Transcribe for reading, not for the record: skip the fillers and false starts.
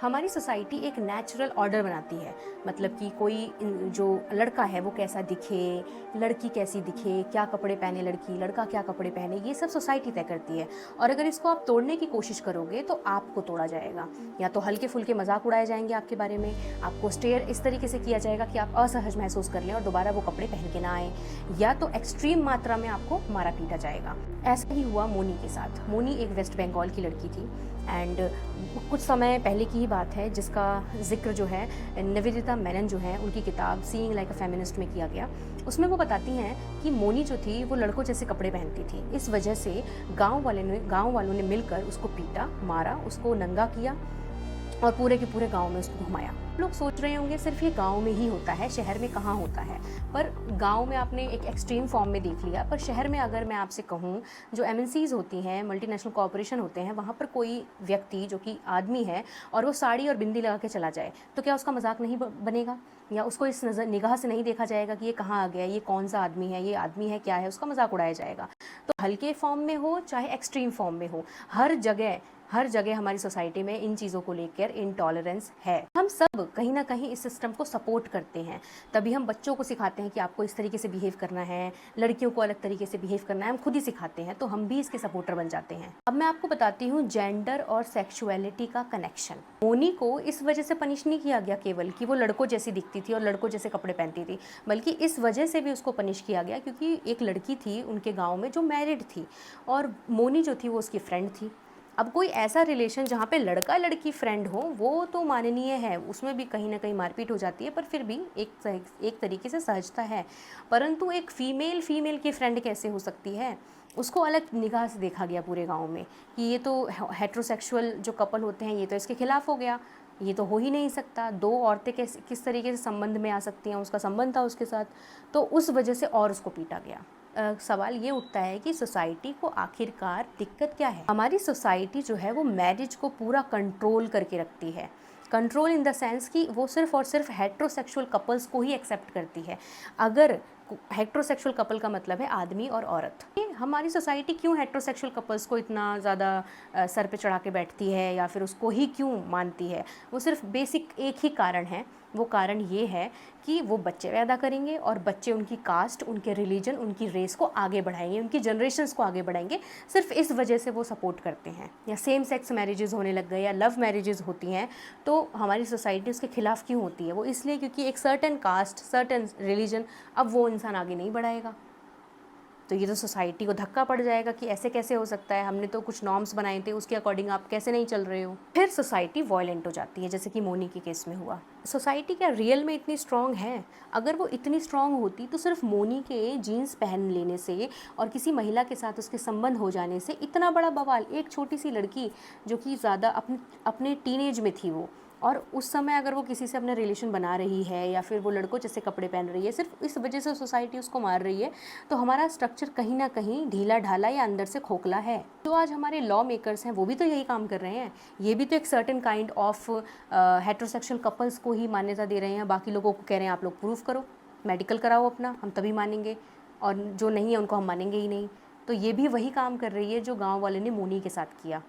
हमारी सोसाइटी एक natural order बनाती है। मतलब कि कोई जो लड़का है वो कैसा दिखे, लड़की कैसी दिखे, क्या कपड़े पहने लड़की, लड़का क्या कपड़े पहने, ये सब सोसाइटी तय करती है। और अगर इसको आप तोड़ने की कोशिश करोगे तो आपको तोड़ा जाएगा। या तो हल्के फुल्के मजाक उड़ाए जाएंगे आपके बारे में, आपको स्टेयर इस तरीके से किया जाएगा कि आप असहज महसूस कर लें और दोबारा वो कपड़े पहन के ना आए, या तो एक्सट्रीम मात्रा में आपको मारा पीटा जाएगा। ऐसा ही हुआ मोनी के साथ। मोनी एक वेस्ट बंगाल की लड़की थी एंड कुछ समय पहले की ही बात है, जिसका जिक्र जो है निवेदिता मेनन जो है उनकी किताब सीइंग लाइक अ फेमिनिस्ट में किया गया। उसमें वो बताती हैं कि मोनी जो थी वो लड़कों जैसे कपड़े पहनती थी। इस वजह से गांव वालों ने मिलकर उसको पीटा, मारा, उसको नंगा किया और पूरे के पूरे गांव में उसको घुमाया। लोग सोच रहे होंगे सिर्फ ये गांव में ही होता है, शहर में कहाँ होता है। पर गांव में आपने एक एक्सट्रीम फॉर्म में देख लिया, पर शहर में अगर मैं आपसे कहूँ, जो एमएनसीज होती हैं, मल्टीनेशनल कॉर्पोरेशन होते हैं, वहाँ पर कोई व्यक्ति जो कि आदमी है और वो साड़ी और बिंदी लगा के चला जाए तो क्या उसका मजाक नहीं बनेगा? या उसको इस नज़र निगाह से नहीं देखा जाएगा कि ये कहाँ आ गया, ये कौन सा आदमी है, ये आदमी है क्या है, उसका मजाक उड़ाया जाएगा। तो हल्के फॉर्म में हो चाहे एक्सट्रीम फॉर्म में हो, हर जगह हमारी सोसाइटी में इन चीज़ों को लेकर इनटॉलरेंस है। हम सब कहीं ना कहीं इस सिस्टम को सपोर्ट करते हैं, तभी हम बच्चों को सिखाते हैं कि आपको इस तरीके से बिहेव करना है, लड़कियों को अलग तरीके से बिहेव करना है। हम खुद ही सिखाते हैं तो हम भी इसके सपोर्टर बन जाते हैं। अब मैं आपको बताती हूँ जेंडर और सेक्सुअलिटी का कनेक्शन। मोनी को इस वजह से पनिश नहीं किया गया केवल कि वो लड़कों जैसी दिखती थी और लड़कों जैसे कपड़े पहनती थी, बल्कि इस वजह से भी उसको पनिश किया गया क्योंकि एक लड़की थी उनके गाँव में जो मैरिड थी और मोनी जो थी वो उसकी फ्रेंड थी। अब कोई ऐसा रिलेशन जहाँ पे लड़का लड़की फ्रेंड हो वो तो माननीय है, उसमें भी कहीं ना कहीं मारपीट हो जाती है पर फिर भी एक तरीके से सहजता है। परंतु एक फीमेल की फ्रेंड कैसे हो सकती है? उसको अलग निगाह से देखा गया पूरे गांव में कि ये तो हेट्रोसेक्सुअल जो कपल होते हैं ये तो इसके खिलाफ हो गया, ये तो हो ही नहीं सकता। दो औरतें कैसे किस तरीके से संबंध में आ सकती हैं? उसका संबंध था उसके साथ, तो उस वजह से और उसको पीटा गया। सवाल ये उठता है कि सोसाइटी को आखिरकार दिक्कत क्या है? हमारी सोसाइटी जो है वो मैरिज को पूरा कंट्रोल करके रखती है। कंट्रोल इन द सेंस कि वो सिर्फ और सिर्फ हेट्रोसेक्सुअल कपल्स को ही एक्सेप्ट करती है। अगर हेट्रोसेक्सुअल कपल का मतलब है आदमी और औरत। हमारी सोसाइटी क्यों हेट्रोसेक्सुअल कपल्स को इतना ज़्यादा सर पे चढ़ा के बैठती है या फिर उसको ही क्यों मानती है? वो सिर्फ बेसिक एक ही कारण है। वो कारण ये है कि वो बच्चे पैदा करेंगे और बच्चे उनकी कास्ट, उनके रिलीजन, उनकी रेस को आगे बढ़ाएंगे, उनकी जनरेशन्स को आगे बढ़ाएंगे। सिर्फ इस वजह से वो सपोर्ट करते हैं। या सेम सेक्स मैरिजेस होने लग गए या लव मैरिजेस होती हैं तो हमारी सोसाइटी उसके खिलाफ क्यों होती है? वो इसलिए क्योंकि एक सर्टेन कास्ट, सर्टेन रिलीजन, अब वो इंसान आगे नहीं बढ़ाएगा। तो ये तो सोसाइटी को धक्का पड़ जाएगा कि ऐसे कैसे हो सकता है, हमने तो कुछ नॉर्म्स बनाए थे, उसके अकॉर्डिंग आप कैसे नहीं चल रहे हो। फिर सोसाइटी वॉयलेंट हो जाती है, जैसे कि मोनी के केस में हुआ। सोसाइटी क्या रियल में इतनी स्ट्रांग है? अगर वो इतनी स्ट्रांग होती तो सिर्फ मोनी के जीन्स पहन लेने से और किसी महिला के साथ उसके संबंध हो जाने से इतना बड़ा बवाल, एक छोटी सी लड़की जो कि ज़्यादा अपने टीनेज में थी वो, और उस समय अगर वो किसी से अपना रिलेशन बना रही है या फिर वो लड़कों जैसे कपड़े पहन रही है, सिर्फ इस वजह से सोसाइटी उसको मार रही है, तो हमारा स्ट्रक्चर कहीं ना कहीं ढीला ढाला या अंदर से खोखला है। जो आज हमारे लॉ मेकर्स हैं वो भी तो यही काम कर रहे हैं। ये भी तो एक certain kind of heterosexual couples को ही मान्यता दे रहे हैं, बाकी लोगों को कह रहे हैं आप लोग प्रूफ करो, मेडिकल कराओ अपना, हम तभी मानेंगे, और जो नहीं है उनको हम मानेंगे ही नहीं। तो ये भी वही काम कर रही है जो गाँव वाले ने मोनी के साथ किया।